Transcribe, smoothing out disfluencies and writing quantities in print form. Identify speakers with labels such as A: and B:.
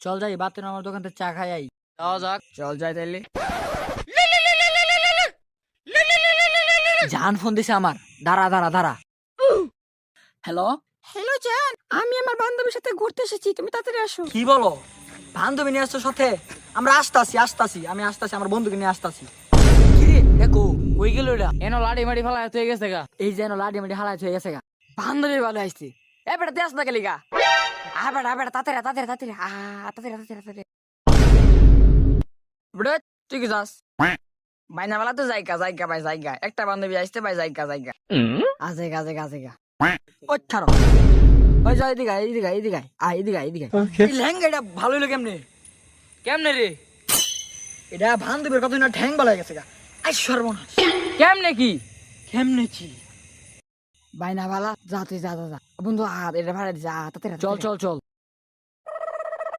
A: চল যাই বাতেন আমার দোকান থেকে চা খাই আই।
B: যাওয়া যাক।
A: চল যাই তাইলে। জান ফোন দিছে আমার, দাঁড়া দাঁড়া দাঁড়া। হ্যালো
C: হ্যালো জান, আমি আমার বান্ধবীর সাথে ঘুরতে এসেছি, তুমি তাড়াতাড়ি আসো।
A: কি বলো, বান্ধবী নিয়ে আসছো সাথে? আমরা আসতাছি আমি আসতাছি, আমার বন্ধুকে নিয়ে আসতাছি। কিরে দেখো কই গেল এটা?
B: এনো লাড়ি মাড়ি ফেলা হয়ে গেছে গা।
A: এই যেন লাডি মাডি হালাত হয়ে গেছে গা।
C: বান্ধবী ভালো আসছে। এ বেটা দেশ না গেলিগা। বেটা তাড়াতাড়ি তাড়াতাড়ি তাড়াতাড়ি।
B: বেটা তুই কি যাস? বাইনা বেলা তো জায়গা ভাই জায়গা। একটা বান্ধবী আসতে ভাই জায়গা।
C: আজেগা।
A: ওই ছাড়ো, ওই যাই এদিকে এদিকে। এই লেহেঙ্গাটা ভালো হইলো কেমনে?
B: কেমনে রে?
A: এটা বান্ধবীর কত না ঠ্যাং বলা গেছে গা। আই সর্বনাশ,
B: কেমনে কি?
A: কেমনে ছি।
C: বাইনা ভালা যা তুই যা বন্ধু, এটা ভাড়া যা তাড়াতাড়ি।
A: চল